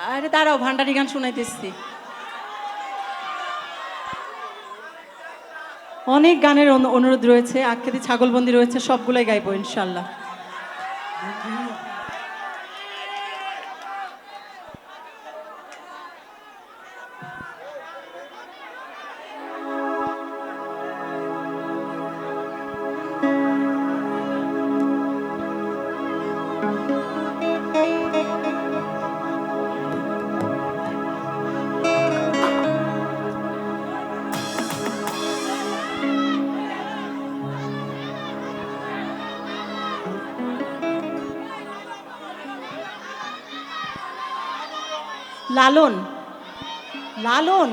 আরে দাঁড়াও, ভান্ডারি গান শোনাইতেছি। অনেক গানের অনুরোধ রয়েছে, আখ্যাতি ছাগলবন্দি রয়েছে, সবগুলোই গাইবো ইনশাল্লাহ। লালন, লালন,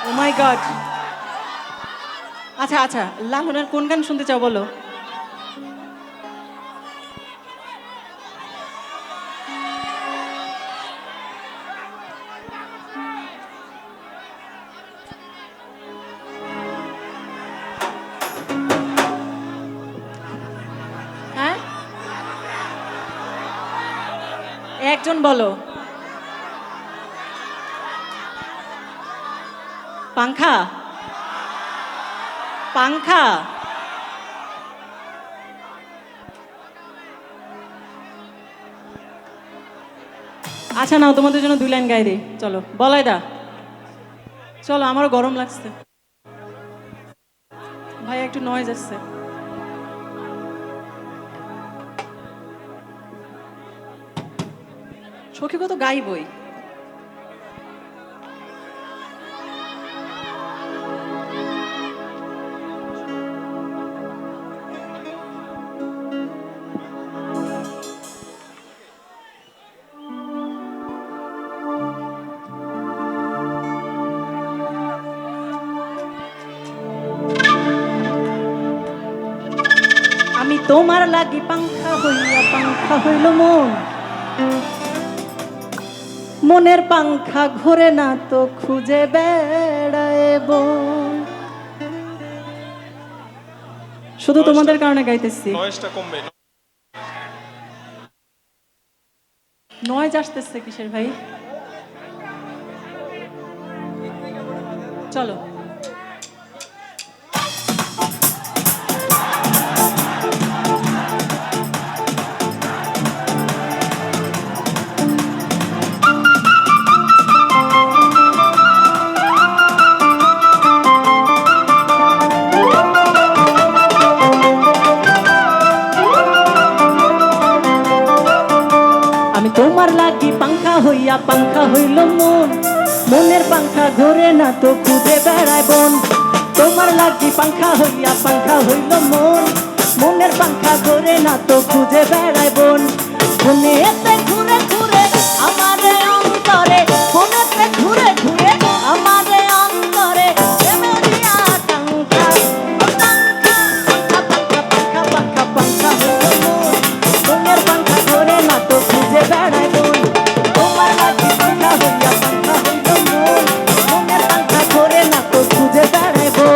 ও মাই গড। আচ্ছা আচ্ছা, লালনের কোন গান শুনতে চাও বলো? হ্যাঁ, একজন বলো। পাংখা, পাংখা। আচ্ছা নাও, তোমাদের জন্য 2 লাইন গাই দিই, চলো। বলাই দা, চলো, আমারও গরম লাগছে ভাই, একটু নয়েজ আসছে। সখী কত গাইবই। আমি তোমার লাগি পাংখা হইয়া পাংখা হইল মন, মনের পাংখা ঘোরে না তো খুঁজে বেড়ায় বন। শুধু তোমাদের কারণে গাইতেছি। নয়েজ আসতেছে কিসের ভাই? চলো। আমি তোমার লাগি পাংখা হইয়া পাংখা হইল মন, মনের পাংখা ঘোরে না তো খুঁজে বেড়ায় বন। তোমার লাগি পাংখা হইয়া পাংখা হইল মন, মনের পাংখা ঘোরে না তো খুঁজে বেড়ায় বন। ফোনেতে ঘুরে ঘুরে আমারে অন্তরে, ফোনেতে ঘুরে ঘুরে আমারে অন্তরে প্রেমেরিয়া কাঙ্ক্ষা, পাংখা পাংখা পাংখা পাংখা পাংখা হইল মন, মনের পাংখা ঘোরে না তো খুঁজে বেড়ায় বন। তোমার লাগি পাংখা হইয়া পাংখা হইল মন, মনের পাংখা ঘোরে না তো খুঁজে বেড়ায় বন।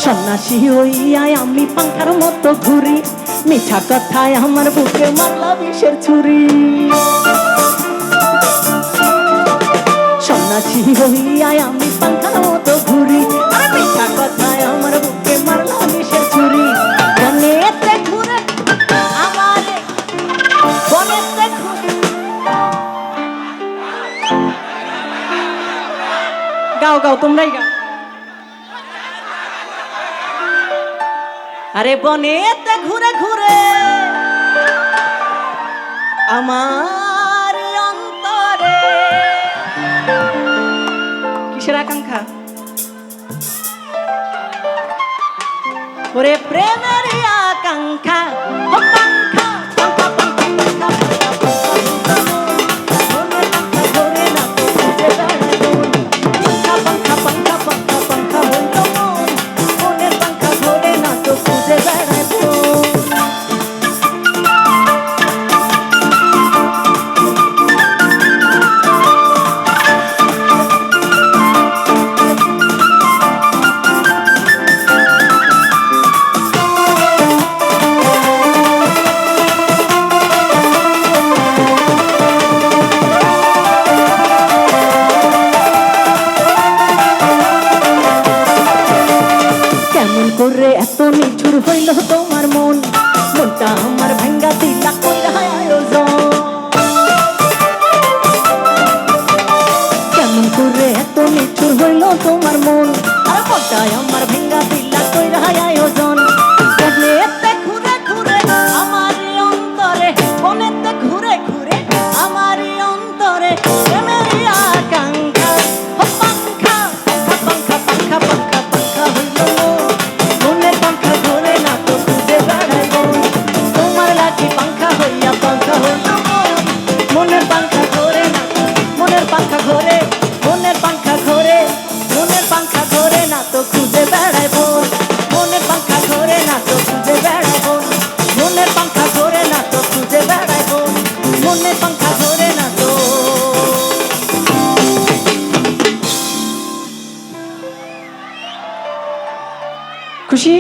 সন্ন্যাসী হইয়াই আমি পাংখার মতো ঘুরি, মিঠা কথায় আমার বুকে মারলা বিষের ছুরি। সন্ন্যাসী হইয়াই আমি পাংখার মতো ঘুরি, আর মিঠা কথায় আমার বুকে মারলা বিষের ছুরি। বনেতে ঘুরে আমারে, বনেতে ঘুরে। গাও গাও, তোমরাই গাও। আরে বনেতে ঘুরে ঘুরে আমার অন্তরে কিসের আকাঙ্ক্ষা? ওরে প্রেমের আকাঙ্ক্ষা, ও পাংখা পাংখা পাংখা পাংখা পাংখা পাংখা, মনের পাংখা ঘোরে না তো খুঁজে বেড়ায় বন। হইল তোমার মন মনটা আমার ভাঙ্গা দিলা কইরা আয়োজন কেমন করে এত নিঠুর হইল তোমার মন আর মনটা আমার ভাঙ্গা দিলা কইরা আয়োজন মনেতে ঘুরে ঘুরে আমার অন্তরে মনেতে ঘুরে ঘুরে আমার অন্তরে প্রেমের আকাঙ্ক্ষা পাঙ্খা পাঙ্খা পাঙ্খা পাঙ্খা পাঙ্খা হইল মনের পাঙ্খা ঘুরে না তো খুঁজে বেড়াইব তোমার লাগি পাঙ্খা হইয়া পাঙ্খা হইল মনের পাঙ্খা ঘুরে না মনের পাঙ্খা ঘুরে মনের পাঙ্খা ঘুরে মনের পাঙ্খা ঘুরে না তো খুঁজে বেড়াইব মনের পাঙ্খা ঘুরে না তো খুঁজে বেড়াইব মনের পাঙ্খা ঘুরে না তো খুঁজে বেড়াইব মনের পাঙ্খা ঘুরে না তো খুশি